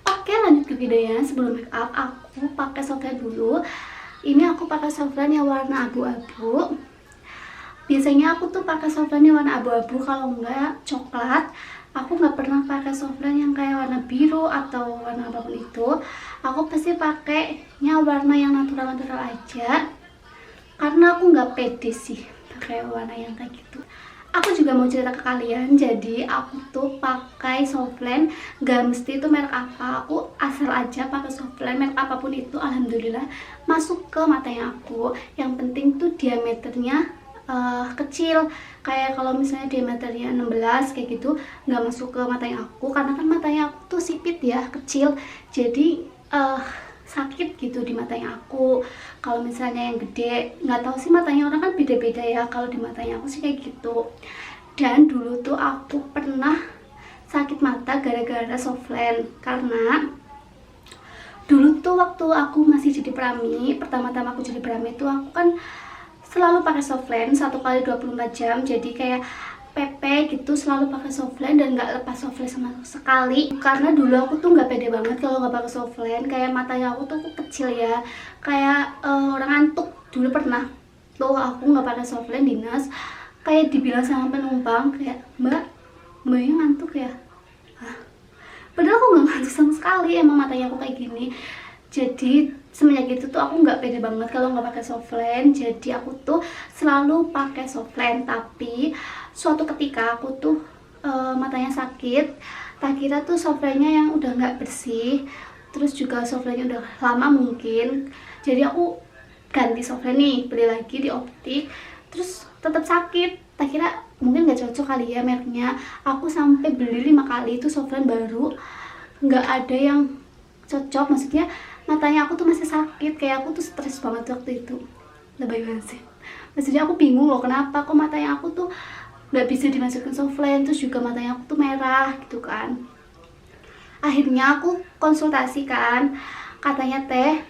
Oke, lanjut ke videonya. Sebelum make up aku pakai softline dulu. Ini aku pakai softline yang warna abu-abu. Biasanya aku tuh pakai softline yang warna abu-abu, kalau enggak coklat. Aku nggak pernah pakai softline yang kayak warna biru atau warna apapun itu. Aku pasti pakainya warna yang natural-natural aja, karena aku nggak pede sih pakai warna yang kayak gitu. Aku juga mau cerita ke kalian, jadi aku tuh pakai softline gak mesti itu merek apa, aku asal aja pakai softline merek apapun itu, alhamdulillah masuk ke matanya aku. Yang penting tuh diameternya kecil, kayak kalau misalnya diameternya 16 kayak gitu nggak masuk ke matanya aku, karena kan matanya aku tuh sipit ya, kecil, jadi sakit gitu di matanya aku. Kalau misalnya yang gede, nggak tahu sih matanya orang kan beda-beda ya, kalau di matanya aku sih kayak gitu. Dan dulu tuh aku pernah sakit mata gara-gara softline, karena dulu tuh waktu aku masih jadi prami, pertama-tama aku jadi prami tuh aku kan selalu pakai softline 1 kali 24 jam, jadi kayak PP gitu, selalu pakai softline dan nggak lepas softline sama sekali. Karena dulu aku tuh nggak pede banget kalau nggak pakai softline, kayak matanya aku tuh kecil ya, kayak orang ngantuk. Dulu pernah tuh aku nggak pakai softline dinas, kayak dibilang sama penumpang kayak mbaknya ngantuk ya. Hah? Padahal aku nggak ngantuk sama sekali, emang matanya aku kayak gini. Jadi semenjak itu tuh aku nggak pede banget kalau nggak pakai softline, jadi aku tuh selalu pakai softline. Tapi suatu ketika aku tuh matanya sakit, tak kira tuh softline-nya yang udah nggak bersih, terus juga softline-nya udah lama mungkin, jadi aku ganti softline nih, beli lagi di optik, terus tetap sakit. Tak kira mungkin nggak cocok kali ya mereknya, aku sampai beli 5 kali itu softline baru, nggak ada yang cocok. Maksudnya matanya aku tuh masih sakit, kayak aku tuh stres banget waktu itu. Lebay banget sih, maksudnya aku bingung loh kenapa kok matanya aku tuh nggak bisa dimasukin softline, terus juga matanya aku tuh merah gitu kan. Akhirnya aku konsultasi kan, katanya teh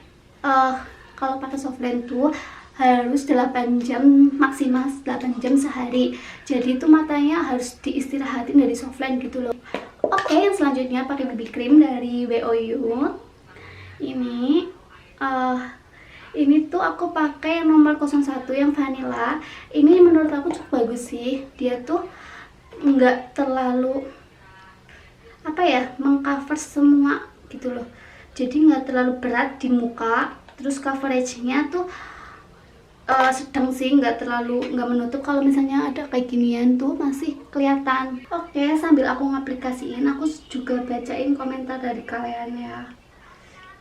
kalau pakai softline tuh harus 8 jam, maksimal 8 jam sehari, jadi itu matanya harus diistirahatin dari softline gitu loh. Oke, yang selanjutnya pakai BB cream dari WOU. Ini tuh aku pakai yang nomor 01 yang vanilla. Ini menurut aku cukup bagus sih, dia tuh nggak terlalu apa ya, mengcover semua gitu loh, jadi nggak terlalu berat di muka, terus coveragenya tuh sedang sih, nggak menutup. Kalau misalnya ada kayak ginian tuh masih kelihatan. Oke, sambil aku ngaplikasiin, aku juga bacain komentar dari kalian ya.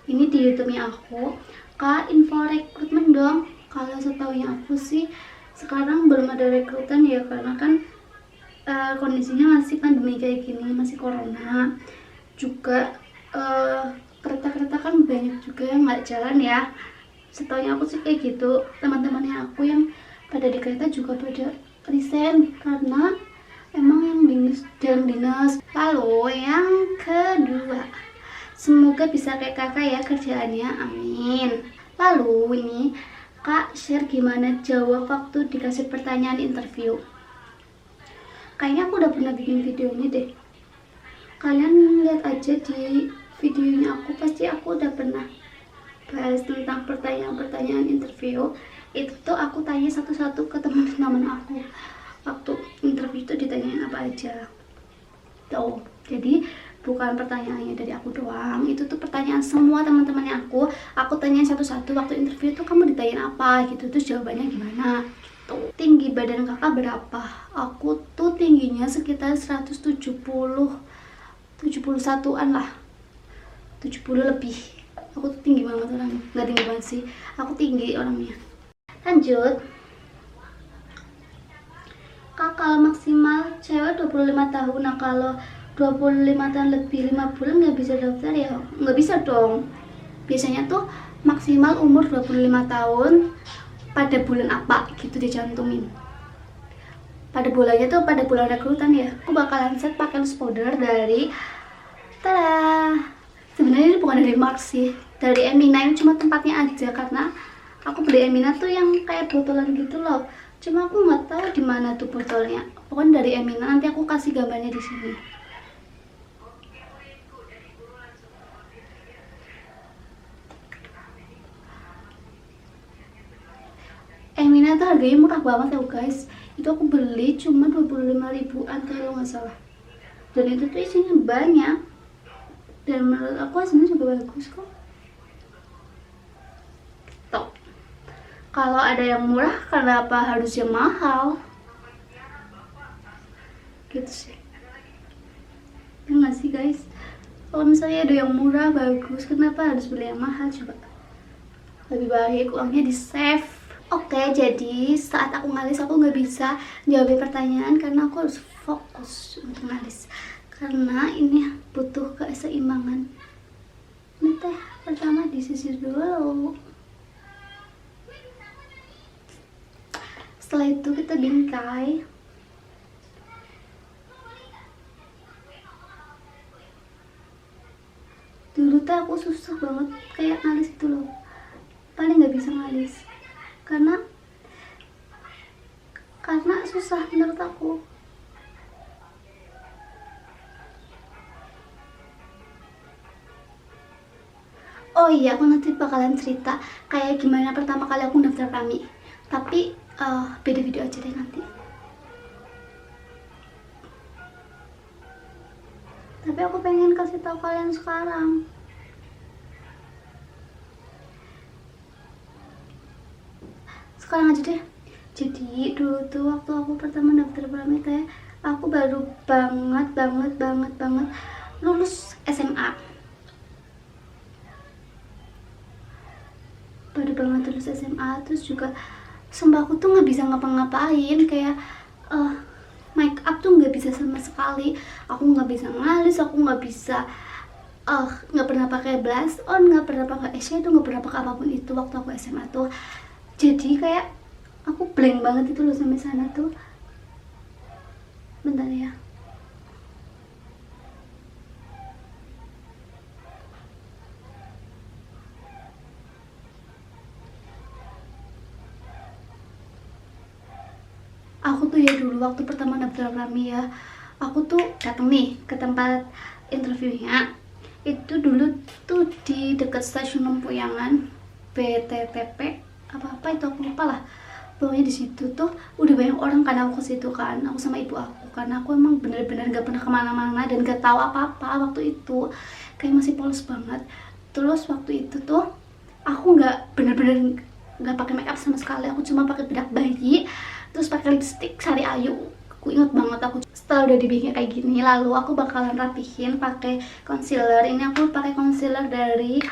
Ini di YouTube-nya aku, Kak, info rekrutmen dong. Kalau setahunya aku sih sekarang belum ada rekrutan ya, karena kan kondisinya masih pandemi kayak gini, masih corona juga. Kereta-kereta kan banyak juga yang nggak jalan ya, setahunya aku sih kayak gitu. Teman-temannya aku yang pada di kereta juga pada resign karena emang yang dinas. Lalu yang kedua, semoga bisa kayak kakak ya kerjaannya, amin. Lalu ini, Kak, share gimana jawab waktu dikasih pertanyaan interview. Kayaknya aku udah pernah bikin video ini deh, kalian lihat aja di videonya aku, pasti aku udah pernah bahas tentang pertanyaan-pertanyaan interview. Itu tuh aku tanya satu-satu ke teman-teman aku, waktu interview itu ditanyain apa aja tuh. Jadi bukan pertanyaannya dari aku doang, itu tuh pertanyaan semua teman-temannya aku tanya satu-satu. Waktu interview tuh kamu ditanyain apa gitu, terus jawabannya gimana gitu. Tinggi badan kakak berapa? Aku tuh tingginya sekitar 171-an lah, 70 lebih. Aku tuh tinggi banget orangnya, nggak tinggi banget sih, aku tinggi orangnya. Lanjut, Kak, kalau maksimal cewek 25 tahun, nah kalau 25 tahun lebih 5 bulan nggak bisa daftar ya? Nggak bisa dong, biasanya tuh maksimal umur 25 tahun pada bulan apa gitu dicantumin. Pada bulannya tuh pada bulan rekrutan ya. Aku bakalan set pakai loose powder dari sebenarnya ini bukan dari Mark sih, dari Emina, ini cuma tempatnya aja karena aku beli Emina tuh yang kayak botolan gitu loh, cuma aku nggak tahu di mana tuh botolnya. Pokoknya dari Emina, nanti aku kasih gambarnya di sini. ternyata harganya murah banget ya guys. Itu aku beli cuma 25 ribuan kalau nggak salah, dan itu tuh isinya banyak, dan menurut aku hasilnya juga bagus kok. Tuh, kalau ada yang murah kenapa harus yang mahal gitu sih, ya nggak sih guys? Kalau misalnya ada yang murah bagus, kenapa harus beli yang mahal coba? Lebih baik uangnya di save. Oke, jadi saat aku ngalis aku nggak bisa jawab pertanyaan karena aku harus fokus untuk ngalis, karena ini butuh keseimbangan. Ini teh pertama disisir dulu, setelah itu kita bingkai. Dulu tuh aku susah banget kayak ngalis itu loh, paling nggak bisa ngalis karena susah menurut aku. Oh iya, aku nanti bakalan cerita kayak gimana pertama kali aku daftar Prami, tapi beda video aja deh nanti. Tapi aku pengen kasih tahu kalian sekarang. Sekarang aja deh. Jadi dulu tuh waktu aku pertama daftar Prami teh, aku baru banget lulus SMA. Baru banget lulus SMA, terus juga sumpah aku tuh nggak bisa ngapa-ngapain, kayak make up tuh nggak bisa sama sekali. Aku nggak bisa ngalis, aku nggak bisa nggak pernah pakai blush on, nggak pernah pakai eyeshadow, nggak pernah pakai apapun itu waktu aku SMA tuh. Jadi kayak aku blank banget itu loh sampai sana tuh. Bentar ya. Aku tuh ya dulu waktu pertama daftar Prami ya, aku tuh datang nih ke tempat interviewnya. Itu dulu tuh di dekat stasiun Lempuyangan, BTTP apa itu aku lupa lah. Pokoknya di situ tuh udah banyak orang, karena aku ke situ kan, aku sama ibu aku, karena aku emang bener-bener gak pernah kemana-mana dan gak tahu apa-apa waktu itu, kayak masih polos banget. Terus waktu itu tuh aku nggak bener-bener nggak pakai make up sama sekali, aku cuma pakai bedak bayi, terus pakai lipstick Sari Ayu. Aku inget banget, aku setelah udah dibikin kayak gini, lalu aku bakalan rapihin pakai concealer. Ini aku pakai concealer dari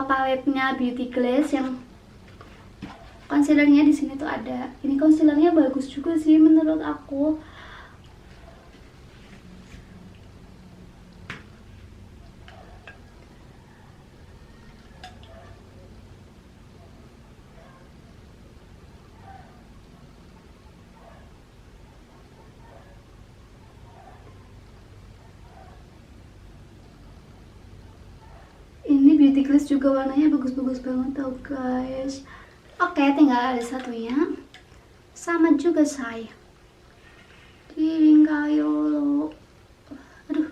paletnya Beauty Glass, yang concealernya di sini tuh ada. Ini concealernya bagus juga sih menurut aku. Ini Beauty Glass juga warnanya bagus-bagus banget tau guys. Oke, tinggal ada satunya. Sama juga saya. Bingkai dulu. Aduh.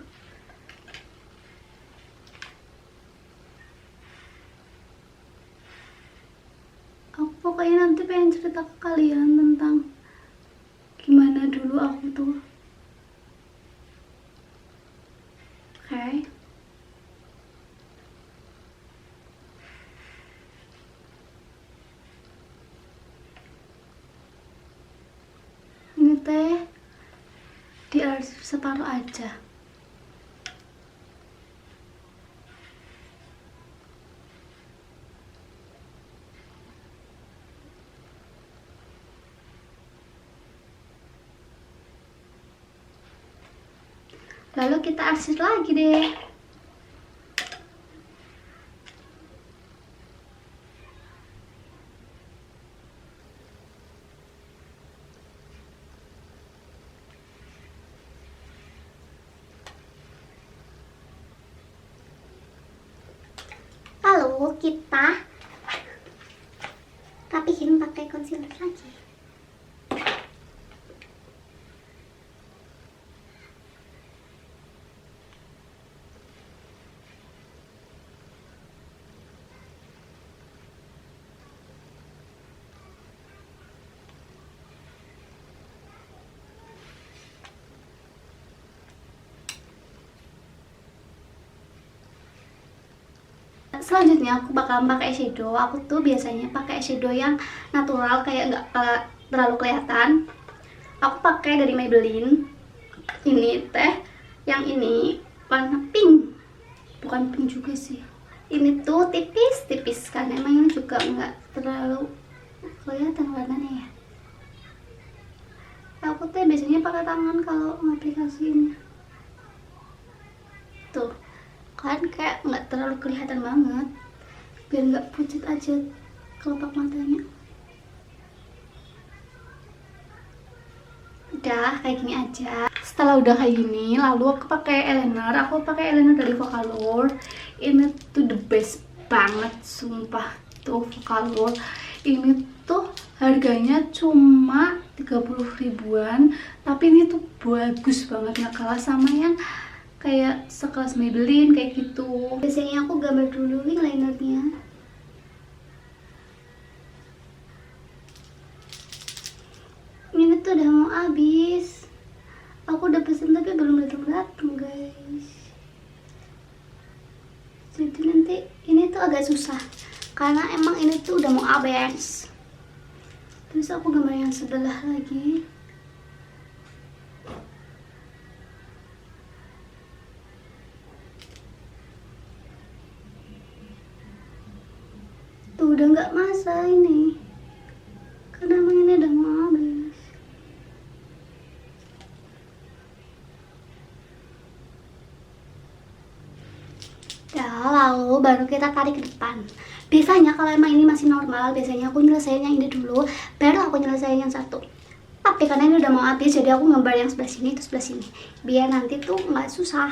Aku pokoknya nanti pengen cerita ke kalian tentang gimana dulu aku tuh. Oke. Ini teh di separuh aja. Lalu kita arsir lagi deh. Lalu kita rapihin pakai concealer lagi. selanjutnya aku bakal pakai eyeshadow. Aku tuh biasanya pakai eyeshadow yang natural, kayak nggak terlalu kelihatan. Aku pakai dari Maybelline. Ini teh, yang ini warna pink, bukan pink juga sih. Ini tuh tipis-tipis kan, emang ini juga nggak terlalu kelihatan warnanya ya. Aku tuh biasanya pakai tangan kalau ngaplikasiin. Tuh kan kayak nggak terlalu kelihatan banget, biar nggak pucat aja kelopak matanya. Udah kayak gini aja. Setelah udah kayak gini, lalu aku pakai eyeliner. Aku pakai eyeliner dari Vocaloid. Ini tuh the best banget, sumpah. Tuh Vocaloid ini tuh harganya cuma 30 ribuan, tapi ini tuh bagus banget, nggak kalah sama yang kayak sekelas Maybelline kayak gitu. Biasanya aku gambar dulu nih linernya. Ini tuh udah mau habis. Aku udah pesen tapi belum datang guys. Jadi nanti ini tuh agak susah karena emang ini tuh udah mau habis. Terus aku gambar yang sebelah lagi. Tuh udah nggak masa ini karena emang ini udah mau habis. Ya, lalu baru kita tarik ke depan. Biasanya kalau emang ini masih normal, biasanya aku nyelesain yang ini dulu, baru aku nyelesain yang satu. Tapi karena ini udah mau habis, jadi aku gambar yang sebelah sini terus sebelah sini, biar nanti tuh nggak susah.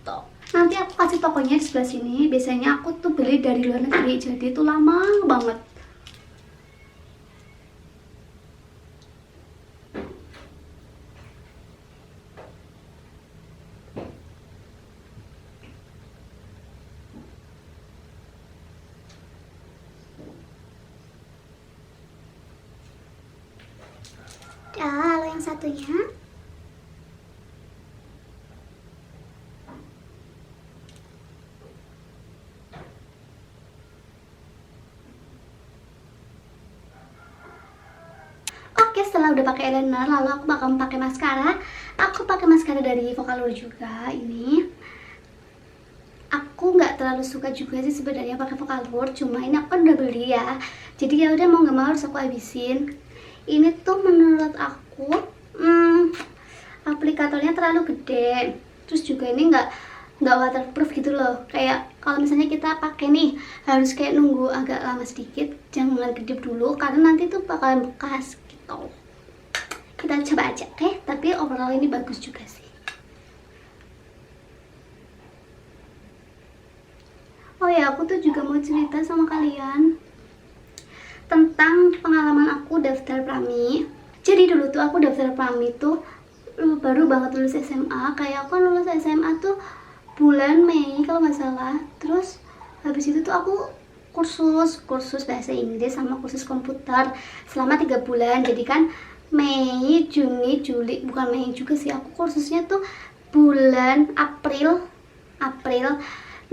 Tuh. Nanti aku kasih tokonya di sebelah sini. Biasanya aku tuh beli dari luar negeri, jadi itu lama banget. Ya, lalu yang satunya. Oke, setelah udah pakai eyeliner, lalu aku bakal pakai maskara. Aku pakai maskara dari Vocaloid juga ini. Aku nggak terlalu suka juga sih sebenarnya pakai Vocaloid, cuma ini aku kan udah beli ya. Jadi ya udah mau nggak mau harus aku habisin. Ini tuh menurut aku aplikatornya terlalu gede. Terus juga ini nggak waterproof gitu loh. Kayak kalau misalnya kita pakai nih harus kayak nunggu agak lama sedikit, jangan kedip dulu karena nanti tuh bakalan bekas gitu. Kita coba aja, oke? Tapi overall ini bagus juga sih. Oh ya, aku tuh juga mau cerita sama kalian tentang pengalaman aku daftar Prami. Jadi dulu tuh aku daftar Prami tuh baru banget lulus SMA. Kayak aku lulus SMA tuh bulan Mei kalau nggak salah. Terus habis itu tuh aku kursus bahasa Inggris sama kursus komputer selama 3 bulan. Jadi kan Mei, Juni, Juli, bukan Mei juga sih, aku kursusnya tuh bulan April,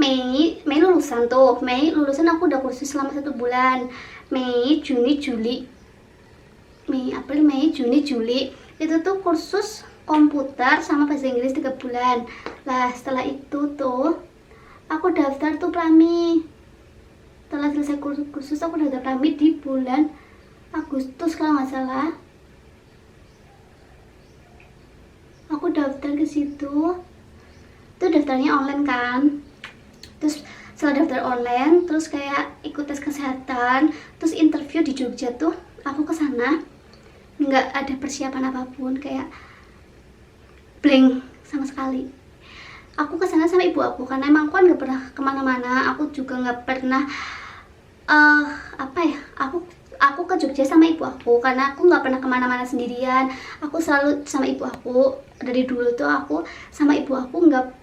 Mei lulusan tuh. Mei lulusan aku udah kursus selama 1 bulan. Mei, Juni, Juli, April, Mei, Juni, Juli itu tuh kursus komputer sama bahasa Inggris 3 bulan. Lah setelah itu tuh aku daftar tuh Prami. Setelah selesai kursus aku daftar Prami di bulan Agustus kalau nggak salah. Aku daftar ke situ. Tuh daftarnya online kan. Terus setelah daftar online, terus kayak ikut tes kesehatan, terus interview di Jogja tuh, aku ke sana nggak ada persiapan apapun, kayak blank sama sekali. Aku ke sana sama ibu aku karena emang aku kan nggak pernah kemana-mana. Aku juga nggak pernah aku ke Jogja sama ibu aku karena aku nggak pernah kemana-mana sendirian. Aku selalu sama ibu aku. Dari dulu tuh aku sama ibu aku nggak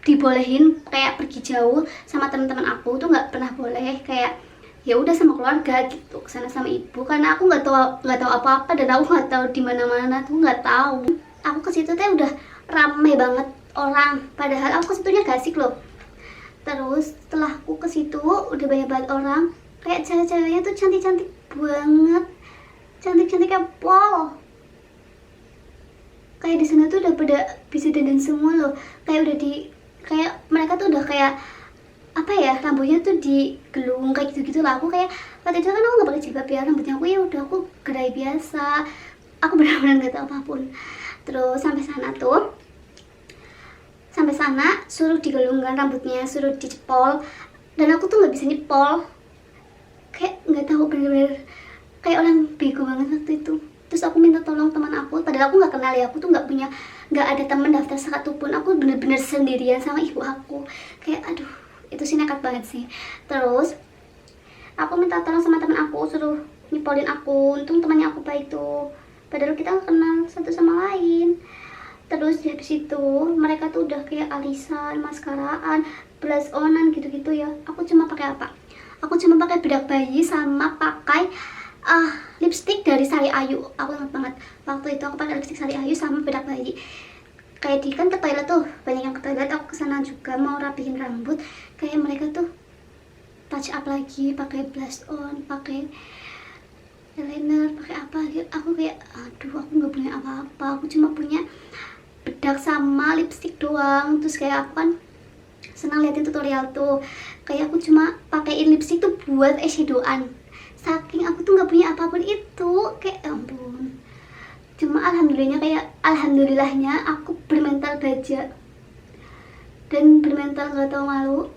dibolehin kayak pergi jauh sama teman-teman aku tuh, nggak pernah boleh. Kayak ya udah sama keluarga gitu kesana sama ibu karena aku nggak tahu apa-apa dan aku nggak tahu di mana-mana tuh, nggak tahu. Aku ke situ teh udah rame banget orang, padahal aku ke situnya gak asik loh. Terus setelah aku ke situ udah banyak banget orang, kayak cewek-ceweknya tuh cantik-cantik banget, cantik-cantik kayak pol. Kayak di sana tuh udah pada bisa dandan semua loh, kayak udah di kayak mereka tuh udah kayak apa ya, rambutnya tuh digelung kayak gitu-gitu lah. Aku kayak waktu itu kan aku nggak pakai jilbab ya, rambutnya aku ya udah aku gerai biasa, aku benar-benar nggak tahu apapun. Terus sampai sana suruh digelungkan rambutnya, suruh dicepol, dan aku tuh nggak bisa nyepol, kayak nggak tahu, bener-bener kayak orang bego banget waktu itu. Terus aku minta tolong teman aku, padahal aku nggak kenal ya, aku tuh nggak ada teman daftar satupun, aku bener-bener sendirian sama ibu aku. Kayak aduh, itu sih nekat banget sih. Terus aku minta tolong sama teman aku, suruh nyepolin aku. Untung temannya aku baik tuh, padahal kita nggak kenal satu sama lain. Terus di habis itu mereka tuh udah kayak alisan, maskaraan, blush onan gitu-gitu ya. Aku cuma pakai apa? Aku cuma pakai bedak bayi sama pakai lipstick dari Sari Ayu. Aku ingat banget waktu itu aku pakai lipstick Sari Ayu sama bedak bayi. Kayak di kan ke toilet tuh, banyak yang ke toilet, aku kesana juga mau rapihin rambut. Kayak mereka tuh touch up lagi, pakai blush on, pakai eyeliner, pakai apa gitu. Aku kayak aduh, aku nggak punya apa-apa, aku cuma punya bedak sama lipstick doang. Terus kayak aku kan senang liatin tutorial tuh, kayak aku cuma pakaiin lipstick tuh buat eyeshadowan, saking aku tuh nggak punya apapun itu. Kayak ampun. Cuma alhamdulillahnya aku bermental baja dan bermental nggak tahu malu.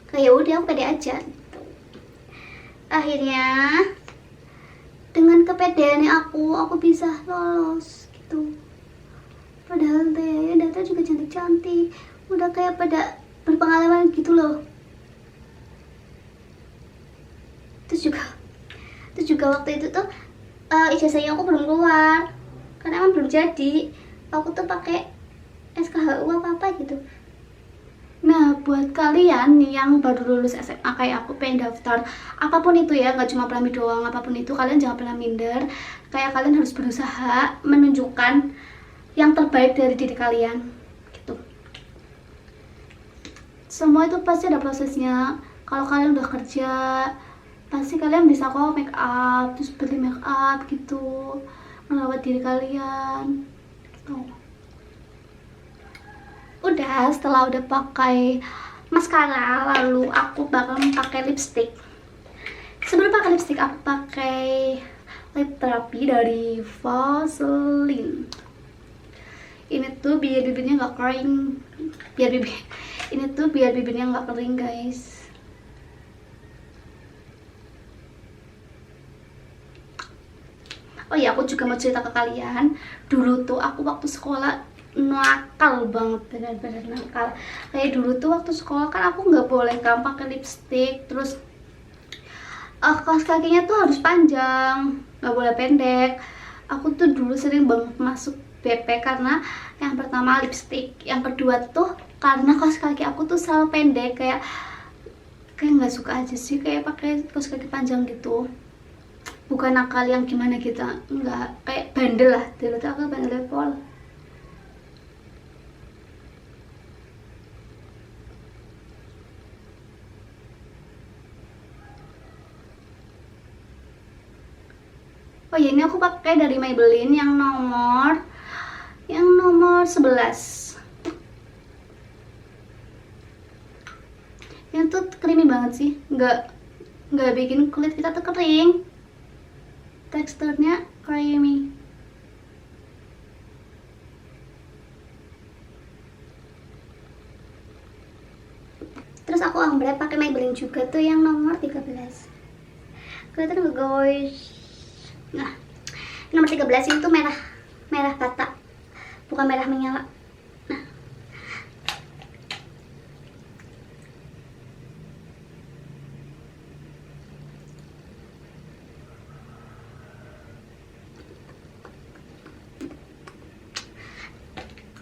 Kayak udah aku pede aja gitu. Akhirnya dengan kepedeannya aku bisa lolos gitu. Padahal teh data juga cantik-cantik, udah kayak pada berpengalaman gitu loh. Terus juga waktu itu tuh ijazahnya aku belum keluar karena emang belum jadi. Aku tuh pakai SKHU apa gitu. Nah, buat kalian yang baru lulus SMA kayak aku pengen daftar apapun itu ya, nggak cuma Prami doang, apapun itu, kalian jangan pernah minder. Kayak kalian harus berusaha menunjukkan yang terbaik dari diri kalian gitu. Semua itu pasti ada prosesnya. Kalau kalian udah kerja, pasti kalian bisa kok make up, terus beli make up gitu, merawat diri kalian gitu. Udah, setelah udah pakai maskara, lalu aku bakal pakai lipstick. Sebelum pakai lipstick, aku pakai lip therapy dari Vaseline. Ini tuh biar bibirnya nggak kering, biar bibirnya nggak kering guys. Oh ya, aku juga mau cerita ke kalian. Dulu tuh aku waktu sekolah nakal banget, benar-benar nakal. Kayak dulu tuh waktu sekolah kan aku nggak boleh kan pakai lipstick, terus kaos kakinya tuh harus panjang, nggak boleh pendek. Aku tuh dulu sering banget masuk BP karena yang pertama lipstick, yang kedua tuh karena kaos kaki aku tuh selalu pendek. Kayak nggak suka aja sih kayak pakai kaos kaki panjang gitu. Bukan nakal yang gimana gitu, nggak, kayak bandel lah. Dulu tuh aku bandel pol. Oh ya, ini aku pakai dari Maybelline yang nomor 11. Yang tuh creamy banget sih, nggak bikin kulit kita tuh kering. Teksturnya creamy. Terus aku ombre pakai Maybelline juga tuh yang nomor 13. Kelihatan nggak guys? Nah, nomor 13 itu merah bata, bukan merah menyala.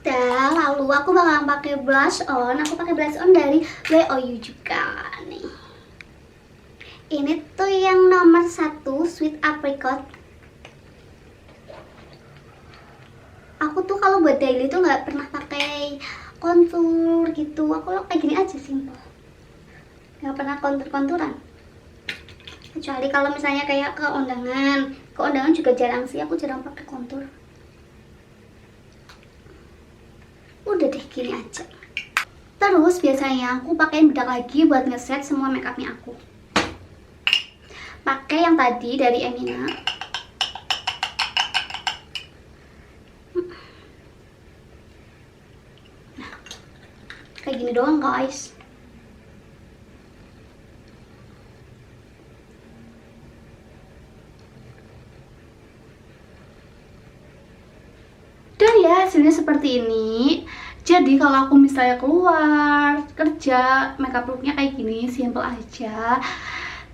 Nah, lalu aku bakal pakai blush on. Aku pakai blush on dari WOU juga nih. Ini tuh yang nomor 1, Sweet Apricot. Aku tuh kalau buat daily tuh nggak pernah pakai kontur gitu. Aku kayak gini aja, simple, nggak pernah kontur-konturan, kecuali kalau misalnya kayak ke undangan juga jarang sih, aku jarang pakai kontur. Udah deh, gini aja. Terus biasanya aku pakai bedak lagi buat ngeset semua makeupnya aku. Pakai yang tadi dari Emina. Nah, kayak gini doang guys. Dan ya hasilnya seperti ini. Jadi kalau aku misalnya keluar kerja, makeup looknya kayak gini, simple aja.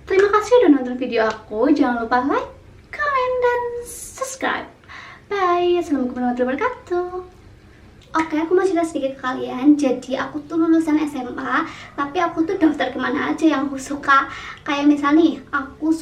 Terima kasih udah nonton video aku. Jangan lupa like, comment, dan subscribe. Bye. Assalamualaikum warahmatullahi wabarakatuh. Oke, aku mau cerita sedikit ke kalian. Jadi aku tuh lulusan SMA, tapi aku tuh daftar kemana aja yang aku suka. Kayak misalnya nih, aku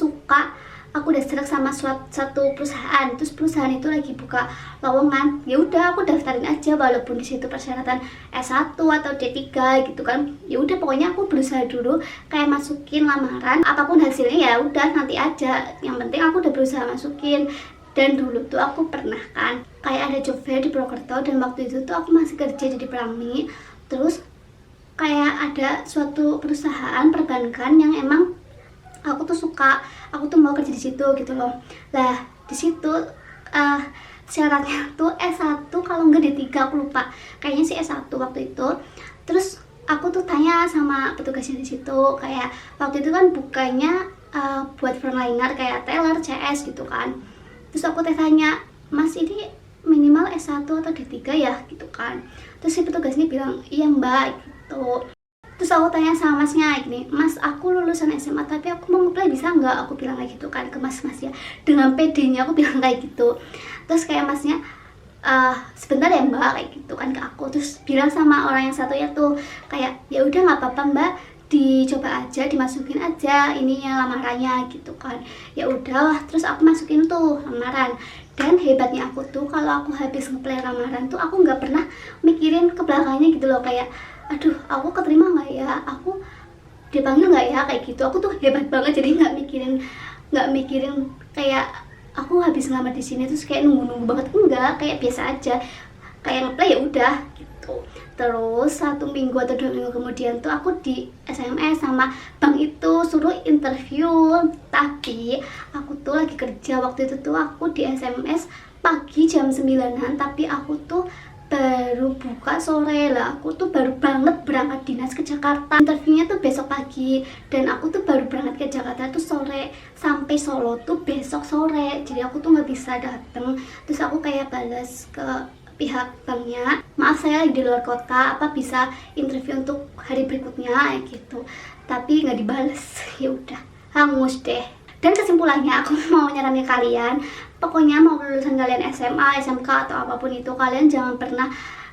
udah serak sama satu perusahaan, terus perusahaan itu lagi buka lowongan, ya udah aku daftarin aja, walaupun di situ persyaratan S1 atau D3 gitu kan. Ya udah pokoknya aku berusaha dulu kayak masukin lamaran, apapun hasilnya ya udah nanti aja, yang penting aku udah berusaha masukin. Dan dulu tuh aku pernah kan kayak ada job fair di Purwokerto, dan waktu itu tuh aku masih kerja jadi pelangi. Terus kayak ada suatu perusahaan perbankan yang emang aku tuh suka, aku tuh mau kerja di situ gitu loh. Lah di situ syaratnya tuh S1 kalau enggak D3, aku lupa, kayaknya sih S1 waktu itu. Terus aku tuh tanya sama petugasnya di situ, kayak waktu itu kan bukanya buat frontliner kayak teller, CS gitu kan. Terus aku tanya, Mas ini minimal S1 atau D3 ya gitu kan. Terus si petugasnya bilang, iya mbak gitu. Terus aku tanya sama masnya gini, Mas aku lulusan SMA tapi aku mau apply bisa nggak? Aku bilang kayak gitu kan ke mas ya, dengan pedenya aku bilang kayak gitu. Terus kayak masnya, sebentar ya mbak, kayak gitu kan ke aku. Terus bilang sama orang yang satunya tuh kayak, ya udah nggak apa-apa mbak, dicoba aja, dimasukin aja ininya lamarannya gitu kan. Ya udah, terus aku masukin tuh lamaran. Dan hebatnya aku tuh kalau aku habis ngeplay lamaran tuh aku nggak pernah mikirin ke belakangnya gitu loh, kayak aduh aku keterima nggak ya, aku dipanggil nggak ya, kayak gitu. Aku tuh hebat banget, jadi nggak mikirin kayak aku habis ngelamar di sini terus kayak nunggu banget, enggak, kayak biasa aja, kayak ngeplay ya udah gitu. Terus 1 minggu atau 2 minggu kemudian tuh aku di SMS sama bank itu suruh interview, tapi aku tuh lagi kerja waktu itu tuh. Aku di SMS pagi jam 9-an, tapi aku tuh baru buka sore. Lah aku tuh baru banget berangkat dinas ke Jakarta, interviewnya tuh besok pagi, dan aku tuh baru berangkat ke Jakarta tuh sore, sampai Solo tuh besok sore, jadi aku tuh nggak bisa dateng. Terus aku kayak balas ke pihak banknya, maaf saya lagi di luar kota, apa bisa interview untuk hari berikutnya gitu, tapi nggak dibales. Ya udah, hangus deh. Dan kesimpulannya aku mau nyaranin kalian, pokoknya mau lulusan kalian SMA, SMK atau apapun itu, kalian jangan pernah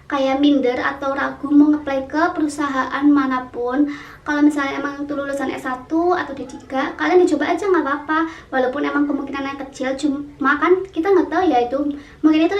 kayak minder atau ragu mau ngeplay ke perusahaan manapun. Kalau misalnya emang itu lulusan S1 atau D3, kalian dicoba aja nggak apa-apa, walaupun emang kemungkinannya kecil, cuma kan kita nggak tahu ya, itu mungkin itu